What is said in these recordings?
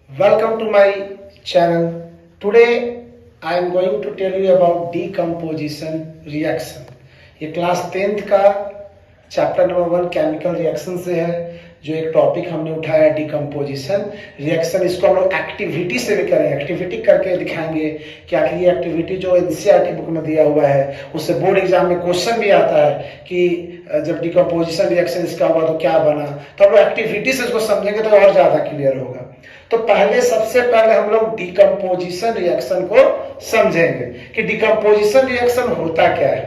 Welcome to my channel. Today I am going to tell you about decomposition reaction. ये class 10th का chapter number 1 chemical reaction से है। जो एक topic हमने उठाया डिकम्पोजिशन रिएक्शन, इसको हम लोग एक्टिविटी से भी करेंगे, एक्टिविटी करके दिखाएंगे कि आखिर ये एक्टिविटी जो एनसीईआरटी बुक में दिया हुआ है उससे बोर्ड एग्जाम में क्वेश्चन भी आता है कि जब डिकम्पोजिशन रिएक्शन इसका हुआ तो क्या बना। तो हम लोग एक्टिविटी से इसको समझेंगे तो और ज्यादा क्लियर होगा। तो सबसे पहले हम लोग डिकम्पोजिशन रिएक्शन को समझेंगे कि डिकम्पोजिशन रिएक्शन होता क्या है।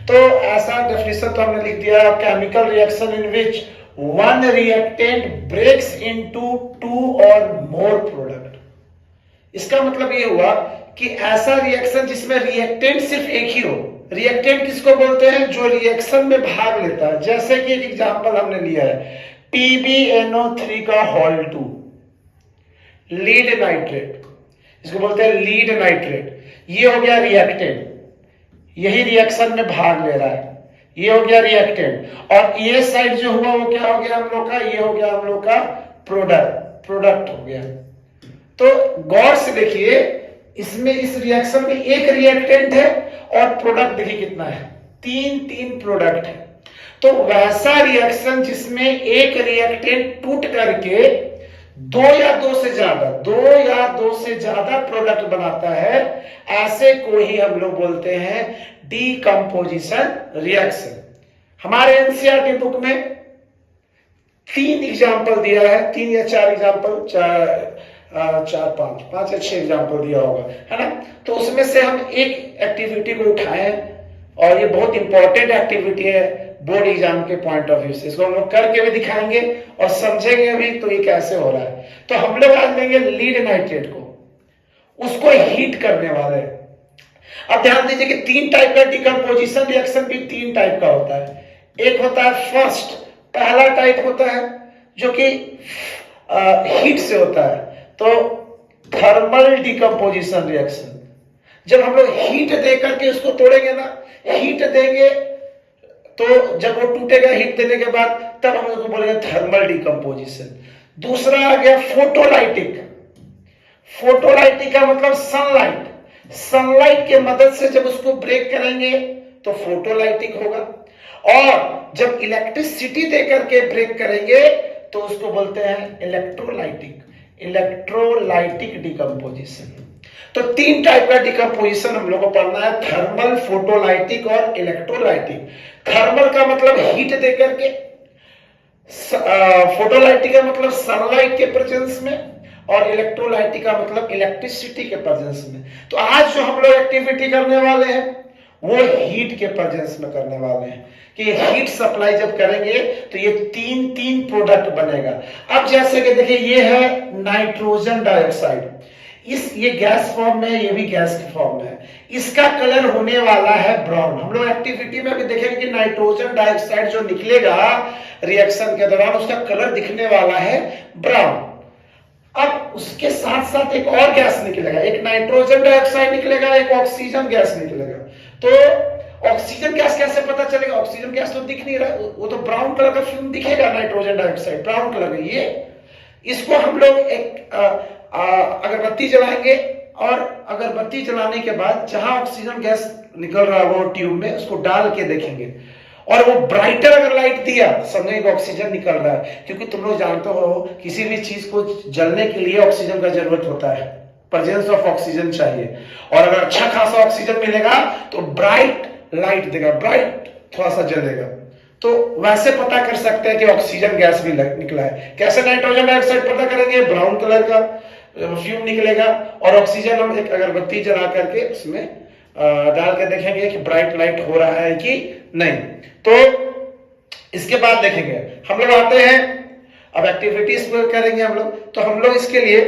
तो ऐसा डेफिनेशन तो हमने लिख दिया, chemical reaction in which one reactant breaks into two or more product. इसका मतलब ये हुआ कि ऐसा रिएक्शन जिसमें रिएक्टेंट सिर्फ एक ही हो। रिएक्टेंट किसको बोलते हैं? जो रिएक्शन में भाग लेता है। जैसे कि एक एग्जांपल हमने लिया है PbNO3 का होल 2, लीड नाइट्रेट, इसको बोलते हैं लीड नाइट्रेट। ये हो गया रिएक्टेंट, यही रिएक्शन में भाग ले रहा है, ये हो गया रिएक्टेंट। और ये साइड जो हुआ वो क्या हो गया हम लोग का? ये हो गया हम लोग का प्रोडक्ट हो गया। तो गौर से देखिए, इसमें इस रिएक्शन में एक रिएक्टेंट है और प्रोडक्ट देखिए कितना है, तीन प्रोडक्ट है। तो वैसा रिएक्शन जिसमें एक रिएक्टेंट टूट करके दो या दो से ज्यादा प्रोडक्ट बनाता है, ऐसे को ही हम लोग बोलते हैं डिकम्पोजिशन रिएक्शन। हमारे एनसीईआरटी बुक में 3 एग्जाम्पल दिया है, 3 या 4 एग्जाम्पल, 5 या 6 एग्जाम्पल दिया होगा, है ना। तो उसमें से हम एक एक्टिविटी को उठाए हैं और ये बहुत इंपॉर्टेंट एक्टिविटी है बोर्ड एग्जाम के पॉइंट ऑफ व्यू से। इसको हम लोग करके भी दिखाएंगे और समझेंगे भी तो ये कैसे हो रहा है। तो हम लोग आज लेंगे लीड नाइट्रेट को, उसको हीट करने वाले हैं। अब ध्यान दीजिए कि 3 टाइप का डिकम्पोजिशन रिएक्शन भी 3 टाइप का होता है। एक होता है फर्स्ट, पहला टाइप होता है जो कि हीट से होता है, तो थर्मल डिकम्पोजिशन रिएक्शन। जब हम लोग हीट दे करके उसको तोड़ेंगे ना, हीट देंगे तो जब वो टूटेगा हीट देने के बाद, तब हम उसको बोलेंगे थर्मल डिकम्पोजिशन। दूसरा आ गया फोटोलाइटिक। फोटोलाइटिक का मतलब सनलाइट के मदद से जब उसको ब्रेक करेंगे तो फोटोलाइटिक होगा। और जब इलेक्ट्रिसिटी दे करके ब्रेक करेंगे तो उसको बोलते हैं इलेक्ट्रोलाइटिक डिकम्पोजिशन। तो 3 टाइप का डिकम्पोजिशन हम लोग को पढ़ना है, थर्मल, फोटोलाइटिक और इलेक्ट्रोलाइटिक। थर्मल का मतलब हीट दे करके, फोटोलाइटिक का मतलब सनलाइट के प्रेजेंस में, और इलेक्ट्रोलाइटिक का मतलब इलेक्ट्रिसिटी के प्रेजेंस में। तो आज जो हम लोग एक्टिविटी करने वाले हैं वो हीट के प्रेजेंस में करने वाले हैं कि हीट सप्लाई जब करेंगे तो ये तीन प्रोडक्ट बनेगा। अब जैसे कि देखिए, ये है नाइट्रोजन डाइऑक्साइड, ये गैस फॉर्म में, ये भी गैस के फॉर्म में है। इसका कलर होने वाला है ब्राउन। हम लोग एक्टिविटी में भी देखेंगे कि नाइट्रोजन डाइऑक्साइड जो निकलेगा रिएक्शन के दौरान उसका कलर दिखने वाला है ब्राउन। अब उसके साथ साथ एक और गैस निकलेगा, एक नाइट्रोजन डाइऑक्साइड निकलेगा, एक ऑक्सीजन गैस निकलेगा। तो ऑक्सीजन गैस कैसे पता चलेगा? ऑक्सीजन गैस तो दिख नहीं रहा, वो तो ब्राउन कलर का फ्यूम दिखेगा, नाइट्रोजन डाइऑक्साइड ब्राउन कलर का। ये इसको हम लोग एक अगरबत्ती जलाएंगे और अगरबत्ती जलाने के बाद जहां ऑक्सीजन गैस निकल रहा है वो ट्यूब में, उसको डाल के देखेंगे और वो ब्राइटर अगर लाइट दिया, समझेंगे ऑक्सीजन निकल रहा है। क्योंकि तुम लोग जानते हो किसी भी चीज को जलने के लिए ऑक्सीजन का जरूरत होता है, प्रेजेंस ऑफ ऑक्सीजन चाहिए। और अगर अच्छा खासा ऑक्सीजन मिलेगा तो ब्राइट लाइट देगा, ब्राइट थोड़ा सा जलेगा। तो वैसे पता कर सकते हैं कि ऑक्सीजन गैस भी निकला है। कैसे नाइट्रोजन डाइऑक्साइड पता करेंगे? ब्राउन कलर का फ्यूम निकलेगा और ऑक्सीजन हम एक अगरबत्ती जला करके उसमें डाल के देखेंगे कि ब्राइट लाइट हो रहा है कि नहीं। तो इसके बाद देखेंगे हम लोग आते हैं, अब एक्टिविटीज करेंगे हम लोग। तो हम लोग इसके लिए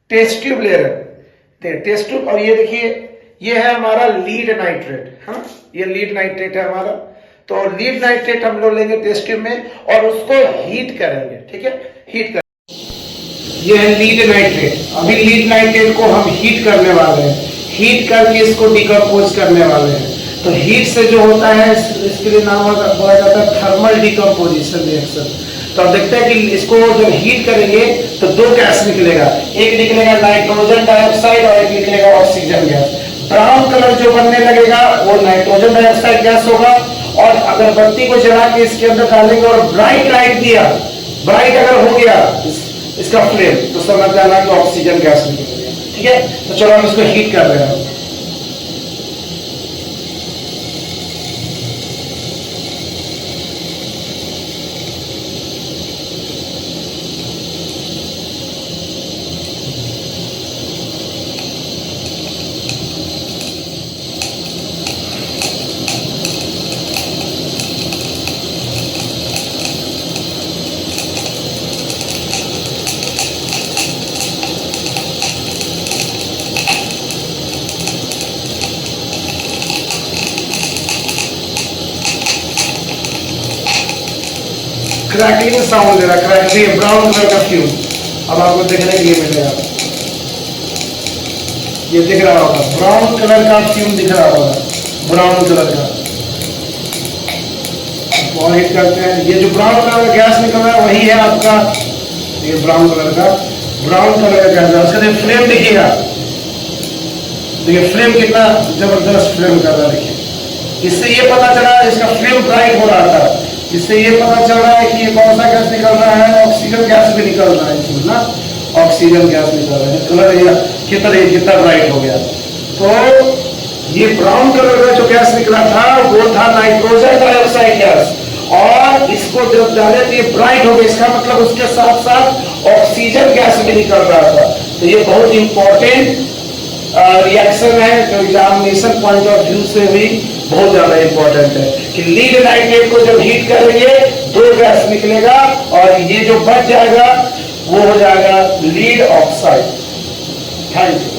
टेस्ट ट्यूब ले रहे हैं, टेस्ट ट्यूब। और ये देखिए, ये है हमारा लीड नाइट्रेट, हाँ ये लीड नाइट्रेट है हमारा। तो लीड नाइट्रेट हम लोग लेंगे टेस्ट ट्यूब में और उसको हीट करेंगे, ठीक है, हीट कर। ये है लीड नाइट्रेट। अभी लीड नाइट्रेट को हम हीट करने वाले हैं, हीट करके इसको डिकम्पोज करने वाले हैं। तो हीट से जो होता है इसके लिए नाम बोला जाता है थर्मल डिकम्पोजिशन रिएक्शन। तो अब देखते हैं कि इसको जब हीट करेंगे तो दो गैस निकलेगा, एक निकलेगा नाइट्रोजन डाइऑक्साइड और एक निकलेगा ऑक्सीजन गैस। ब्राउन कलर जो बनने लगेगा वो नाइट्रोजन डाइऑक्साइड गैस होगा, और अगरबत्ती को जला के इसके अंदर डालेंगे और ब्राइट लाइट दिया, ब्राइट अगर हो गया इसका फ्लेम, तो समझ जाना कि ऑक्सीजन गैस निकल गया। ठीक है, तो चलो हम इसको हीट कर रहे हैं। क्रैकलिंग साउंड दे रहा है, क्रैकलिंग ब्राउन कलर का फ्यूम। अब आपको देखने के लिए मिलेगा, ये दिख रहा होगा ब्राउन कलर का फ्यूम दिख रहा होगा, ब्राउन कलर का। और हिट करते हैं, ये जो ब्राउन कलर का गैस निकल रहा है वही है आपका ये ब्राउन कलर का गैस है। उसका देखिए फ्लेम देखिएगा, देखिए फ्लेम कितना जबरदस्त फ्लेम कर रहा है। देखिए इससे ये पता चला इसका फ्लेम ब्राइट हो रहा था, इससे ये पता चल रहा है कि ये कौन सा गैस निकल रहा है, ऑक्सीजन गैस भी निकल रहा है इसमें ना, ऑक्सीजन गैस निकल रहा है। कलर कितना ब्राइट हो गया। तो ये ब्राउन कलर का जो गैस निकला था वो था नाइट्रोजन डाइऑक्साइड गैस, और इसको जब डाले तो ये ब्राइट हो गया, इसका मतलब उसके साथ साथ ऑक्सीजन गैस भी निकल रहा था। तो ये बहुत इंपॉर्टेंट रिएक्शन है जो एग्जामिनेशन पॉइंट ऑफ व्यू से भी बहुत ज्यादा इंपॉर्टेंट है कि लीड नाइट्रेट को जब हीट करेंगे दो गैस निकलेगा, और ये जो बच जाएगा वो हो जाएगा लीड ऑक्साइड। Thank you.